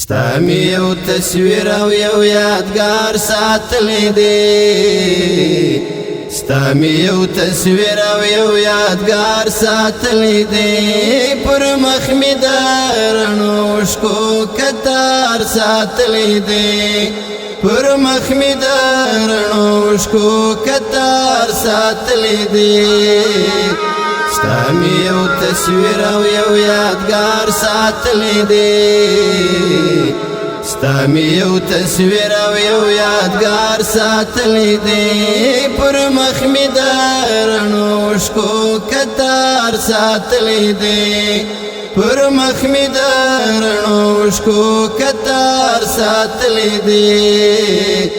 ستا می یو تصویر او یو یادگار ساتلی دی ستا می یو تصویر او یو یادگار ساتلی دی پر مخ می د رڼو اوښکو کتار ساتلی دی پر مخ می د رڼو اوښکو کتار ساتلی دی ستا می یو تصویر او یو یادگار ساتلی دی ستا می یو تصویر او یو یادگار ساتلی دی پر مخ می د رڼو اوښکو کتار ساتلی دی پر مخ می د رڼو اوښکو کتار ساتلی دی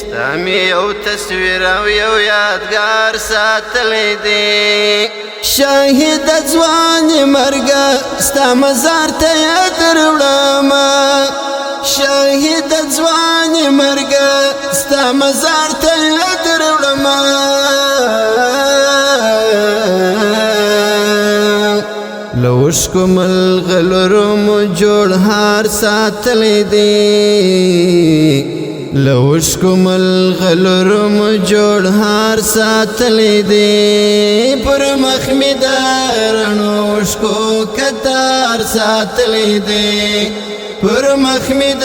ستا می یو تصویر او یو یادگار ساتلی دی شاهد ځوان مرګه ستا مزار ته دروړم شاهد ځوان مرګه ستا مزار ته دروړم لوشکو ملغلرو مو جوړ هار ساتلی دی لوشکو ملغلرو مو جوړ هار ساتلی دی پر مخ می د رڼو اوښکو کتار ساتلی دی پر مخ می د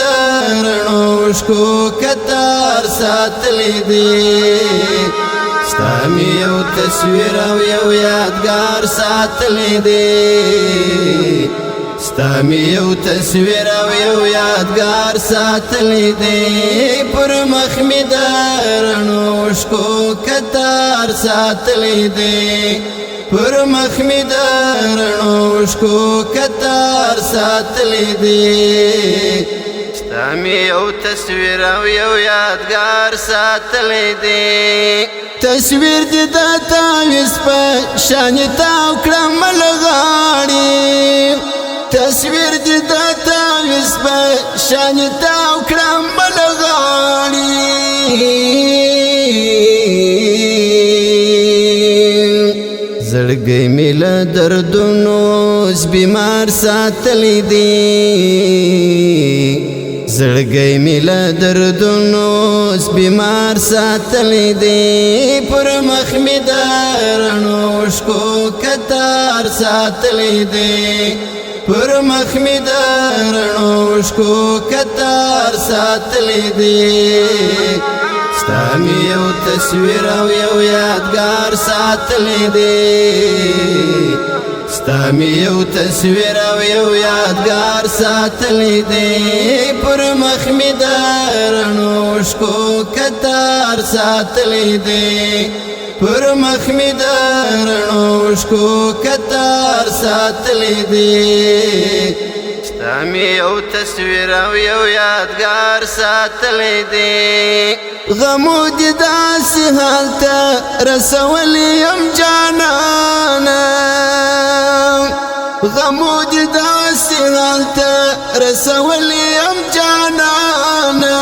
رڼو اوښکو کتار ساتلی دی ستا می یو تصویر او یو یادگار ساتلی دی ستا می یو تصویر او یو یادگار ساتلی دی پر مخ می د رڼو اوښکو کتار ساتلی دی پر مخ می د رڼو اوښکو کتار ساتلی دی ستا می یو تصویر او یو یادگار ساتلی دی تصویر دی د تاویز په شان تاو کړم لغاړي تصویر دی د تاویز په شان تاو کړم لغاړي زړګی می له دردونو بیمار ساتلی دی زړګی می له دردونو بیمار ساتلی دی پر مخ می د رڼو اوښکو کتار ساتلی دی پر مخ می د رڼو اوښکو کتار ساتلی دی ستا می یو تصویر او یو یادگار ساتلی دی ستا می یو تصویر او یو یادگار ساتلی دی پر مخ می د رڼو اوښکو کتار ساتلی دی پر مخ می د رڼو اوښکو کتار ساتلی دی ستا می یو تصویر او یو یادگار ساتلی دی غمو دی داسې حال ته رسولی یم جانانه غمو دی داسې حال ته رسولی یم جانانه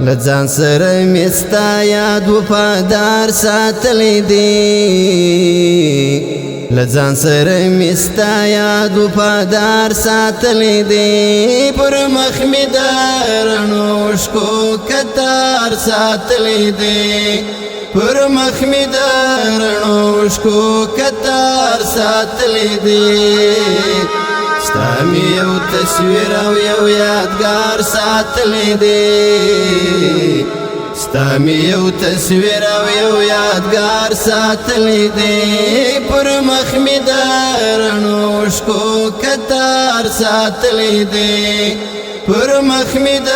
لځان سره می ستا یاد وفادار ساتلی دی لځان سره می ستا یاد وفادار ساتلی دی پر مخ می د رڼو اوښکو کتار ساتلی دی پر مخ می د رڼو اوښکو کتار ساتلی دی ستا می یو تصویر او یو یادگار ساتلی دی ستا می یو تصویر او یو یادگار ساتلی دی پر مخ می د رڼو اوښکو کتار ساتلی دی پر مخ می د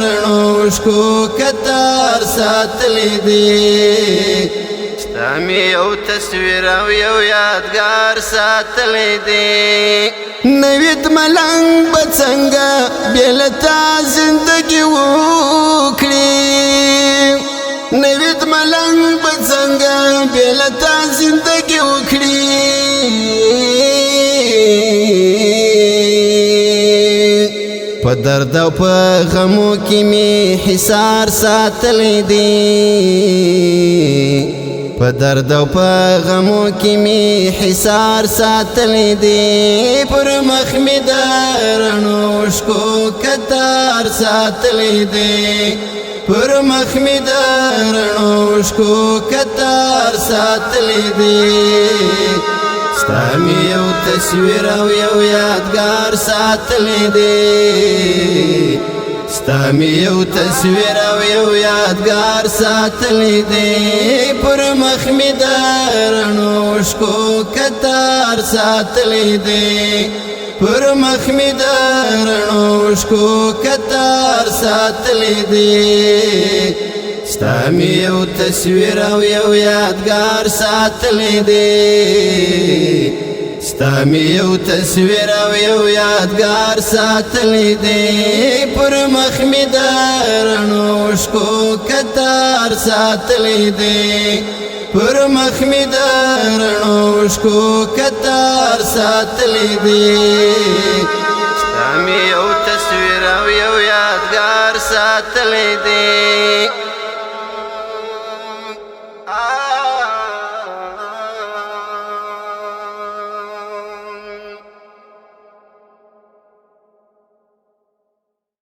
رڼو اوښکو کتار ساتلی دی ستا می یو تصویر او یو یادگار ساتلی دی نوید ملنګ به څنګه بې له تا زندګي وکړي نوید ملنګ به څنګه بې له تا زندګي وکړي په درد او په غمو کې می حصار ساتلی دی په درد او په غمو کې می حصار ساتلی دی پر مخ می د رڼو شکو کتار ساتلی دی پر مخ می د رڼو شکو کتار ساتلی دی ستا می یو تصویر او یو یادگار ساتلی دی ستا می یو تصویر او یو یادگار ساتلی دی پر مخ می د رڼو شکو کتار ساتلی دی پر مخ می د رڼو شکو کتار ساتلی دی ستا می یو تصویر او یو یادگار ساتلی دی ستا می یو تصویر او یو یادگار ساتلی دی پر مخ می د رڼو شکو کتار ساتلی دی پر مخ می د رڼو شکو کتار ساتلی دی ستا می یو تصویر او یو یادگار ساتلی دی